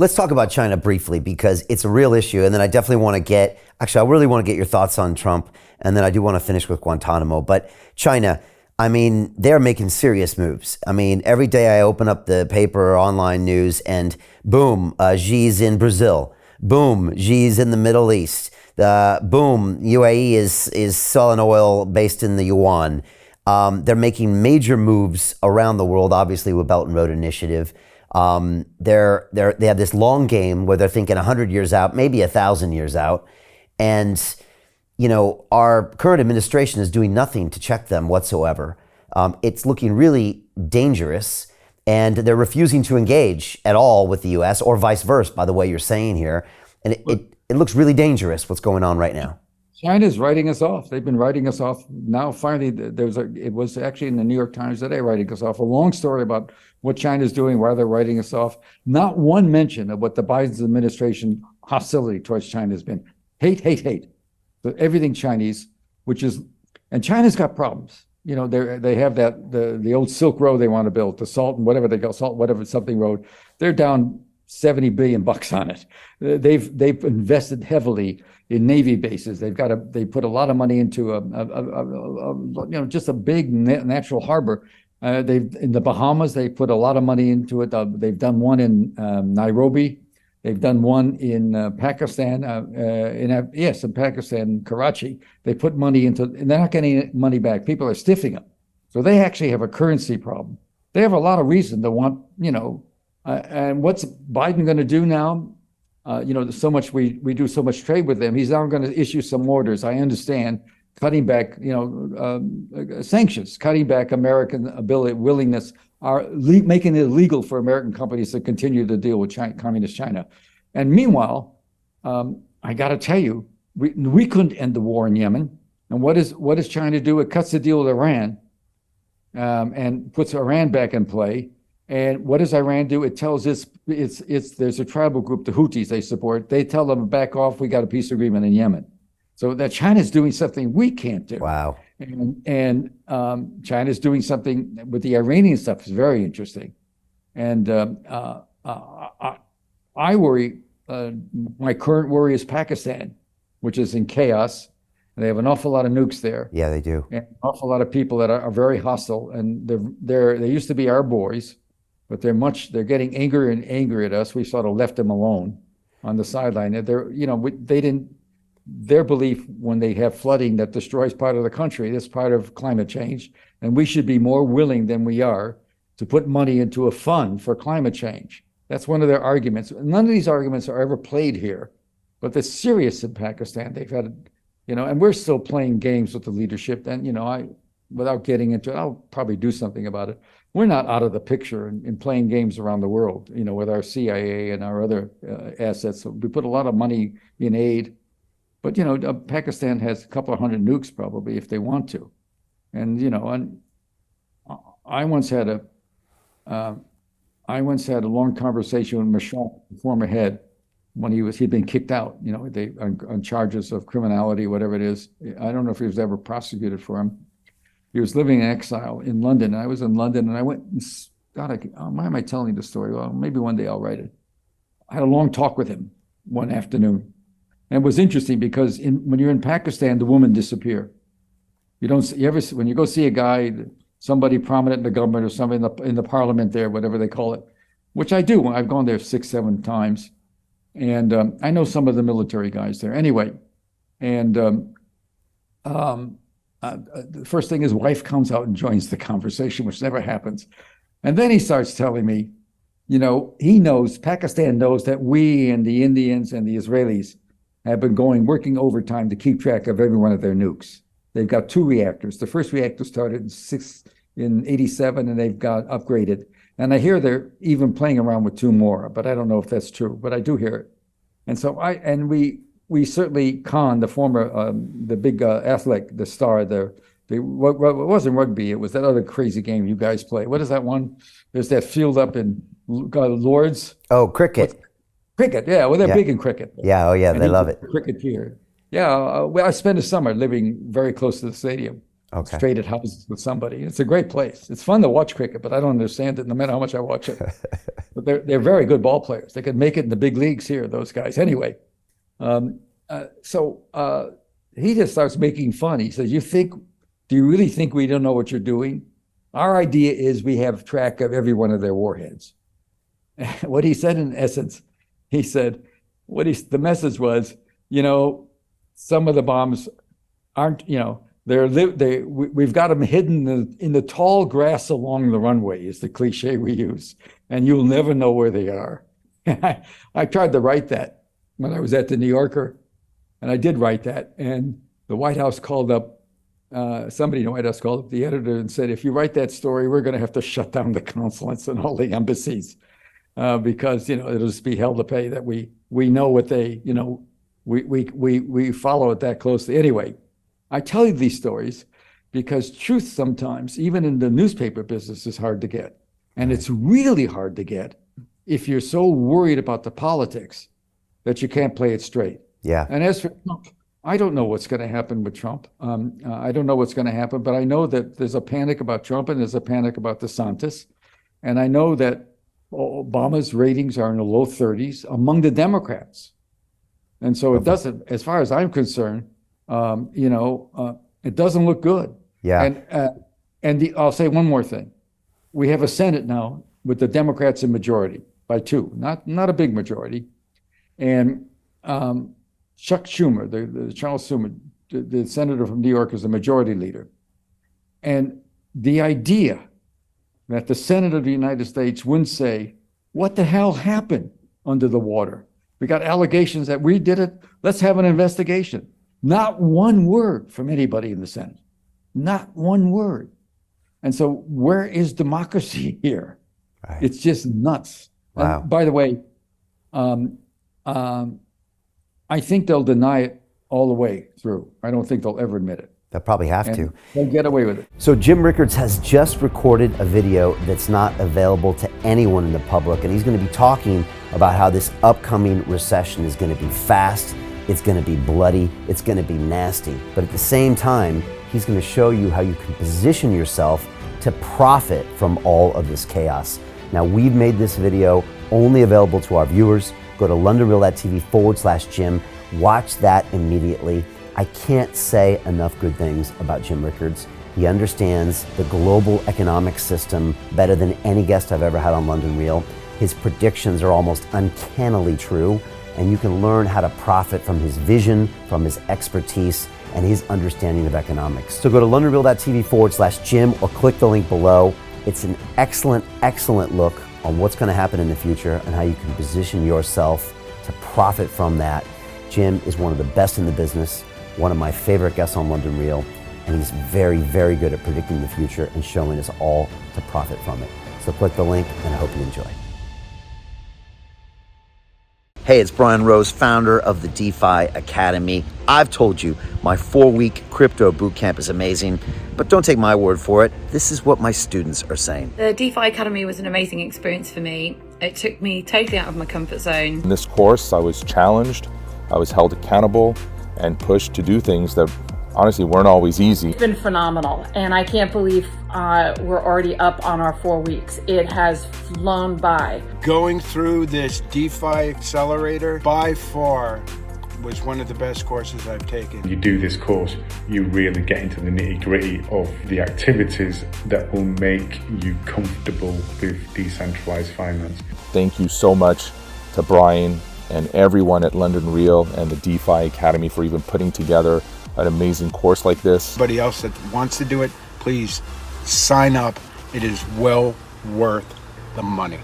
Let's talk about China briefly because it's a real issue. And then I definitely want to I really want to get your thoughts on Trump. And then I do want to finish with Guantanamo. But China, I mean, they're making serious moves. I mean, every day I open up the paper or online news and boom, Xi's in Brazil. Boom, Xi's in the Middle East. Boom, UAE is selling oil based in the yuan. They're making major moves around the world, obviously with Belt and Road Initiative. They have this long game where they're thinking 100 years out, maybe 1,000 years out. And, our current administration is doing nothing to check them whatsoever. It's looking really dangerous, and they're refusing to engage at all with the U.S. or vice versa, by the way you're saying here. And it looks really dangerous what's going on right now. China's writing us off. They've been writing us off. Now, finally, it was actually in the New York Times today writing us off. A long story about what China's doing, why they're writing us off. Not one mention of what the Biden administration hostility towards China has been. Hate, hate, hate. So everything Chinese, and China's got problems. They have the old Silk Road they want to build, the Salt and whatever they call Salt, whatever something road. They're down $70 billion on it. They've invested heavily in Navy bases. They put a lot of money into just a big natural harbor. In the Bahamas, they put a lot of money into it. They've done one in Nairobi. They've done one in Pakistan. In Pakistan, Karachi. They put money into, and they're not getting money back. People are stiffing them. So they actually have a currency problem. They have a lot of reason to want, and what's Biden going to do now? There's so much we do so much trade with them. He's now going to issue some orders. I understand cutting back, sanctions, cutting back American willingness, making it illegal for American companies to continue to deal with communist China. And meanwhile, I got to tell you, we couldn't end the war in Yemen. And what does China do? It cuts the deal with Iran, and puts Iran back in play. And what does Iran do? It tells there's a tribal group, the Houthis they support. They tell them back off. We got a peace agreement in Yemen. So that China's doing something we can't do. Wow. And China's doing something with the Iranian stuff is very interesting. And I worry. My current worry is Pakistan, which is in chaos. They have an awful lot of nukes there. Yeah, they do. And an awful lot of people that are very hostile. And they used to be our boys. But they're getting angrier and angrier at us. We sort of left them alone on the sideline. Their belief when they have flooding that destroys part of the country, that's part of climate change. And we should be more willing than we are to put money into a fund for climate change. That's one of their arguments. None of these arguments are ever played here, but they're serious in Pakistan. They've had, and we're still playing games with the leadership. And, without getting into it, I'll probably do something about it. We're not out of the picture in playing games around the world, with our CIA and our other assets. So we put a lot of money in aid, but Pakistan has a couple of hundred nukes probably if they want to, and and I once had a long conversation with Michel, the former head, when he'd been kicked out, on charges of criminality, whatever it is. I don't know if he was ever prosecuted for him. He was living in exile in London. I was in London, and I went, God, why am I telling the story? Well, maybe one day I'll write it. I had a long talk with him one afternoon. And it was interesting because when you're in Pakistan, the women disappear. When you go see a guy, somebody prominent in the government or somebody in the parliament there, whatever they call it, which I do. I've gone there 6, 7 times. And I know some of the military guys there. Anyway, and the first thing his wife comes out and joins the conversation, which never happens. And then he starts telling me, Pakistan knows that we and the Indians and the Israelis have been working overtime to keep track of every one of their nukes. They've got 2 reactors. The first reactor started in 87, and they've got upgraded. And I hear they're even playing around with 2 more, but I don't know if that's true, but I do hear it. And so we certainly Khan, the former, the big athlete, the star, what wasn't rugby, it was that other crazy game you guys play. What is that one? There's that field up in Lords. Oh, cricket. Cricket, yeah. Well, they're big in cricket. Yeah, oh yeah, they love it. Cricketer. Yeah, I spent a summer living very close to the stadium. Okay. straight at houses with somebody. It's a great place. It's fun to watch cricket, but I don't understand it no matter how much I watch it. But they're very good ball players. They could make it in the big leagues here, those guys. Anyway, so he just starts making fun. He says, do you really think we don't know what you're doing? Our idea is we have track of every one of their warheads. What he said in essence, he said, the message was, some of the bombs aren't, we've got them hidden in the tall grass along the runway is the cliche we use, and you'll never know where they are. I tried to write that when I was at the New Yorker, and I did write that, and the White House called up, somebody in the White House called up the editor and said, if you write that story, we're going to have to shut down the consulates and all the embassies because, it'll just be hell to pay that we know what they, we follow it that closely. Anyway, I tell you these stories because truth sometimes, even in the newspaper business, is hard to get. And it's really hard to get if you're so worried about the politics that you can't play it straight. Yeah. And as for Trump, I don't know what's going to happen with Trump. I don't know what's going to happen, but I know that there's a panic about Trump and there's a panic about DeSantis. And I know that Obama's ratings are in the low 30s among the Democrats. And so it doesn't, as far as I'm concerned, it doesn't look good. Yeah. And I'll say one more thing. We have a Senate now with the Democrats in majority by 2, not a big majority. And Chuck Schumer, the Charles Schumer, the senator from New York, is the majority leader. And the idea that the Senate of the United States wouldn't say, what the hell happened under the water? We got allegations that we did it. Let's have an investigation. Not one word from anybody in the Senate. Not one word. And so where is democracy here? Right. It's just nuts. Wow. And by the way, I think they'll deny it all the way through. I don't think they'll ever admit it. They'll probably have And to. they'll get away with it. So Jim Rickards has just recorded a video that's not available to anyone in the public, and he's going to be talking about how this upcoming recession is going to be fast, it's going to be bloody, it's going to be nasty. But at the same time, he's going to show you how you can position yourself to profit from all of this chaos. Now, we've made this video only available to our viewers. Go to londonreal.tv/Jim. Watch that immediately. I can't say enough good things about Jim Rickards. He understands the global economic system better than any guest I've ever had on London Real. His predictions are almost uncannily true, and you can learn how to profit from his vision, from his expertise, and his understanding of economics. So go to londonreal.tv/Jim or click the link below. It's an excellent, excellent look on what's going to happen in the future and how you can position yourself to profit from that. Jim is one of the best in the business, one of my favorite guests on London Real, and he's very, very good at predicting the future and showing us all to profit from it. So click the link, and I hope you enjoy. Hey, it's Brian Rose, founder of the DeFi Academy. I've told you my 4-week crypto bootcamp is amazing, but don't take my word for it. This is what my students are saying. The DeFi Academy was an amazing experience for me. It took me totally out of my comfort zone. In this course, I was challenged, I was held accountable, and pushed to do things that honestly weren't always easy. It's been phenomenal, and I can't believe we're already up on our 4 weeks. It has flown by. Going through this DeFi accelerator by far was one of the best courses I've taken. You do this course, you really get into the nitty-gritty of the activities that will make you comfortable with decentralized finance. Thank you so much to Brian and everyone at London Real and the DeFi Academy for even putting together an amazing course like this. Anybody else that wants to do it, please sign up. It is well worth the money.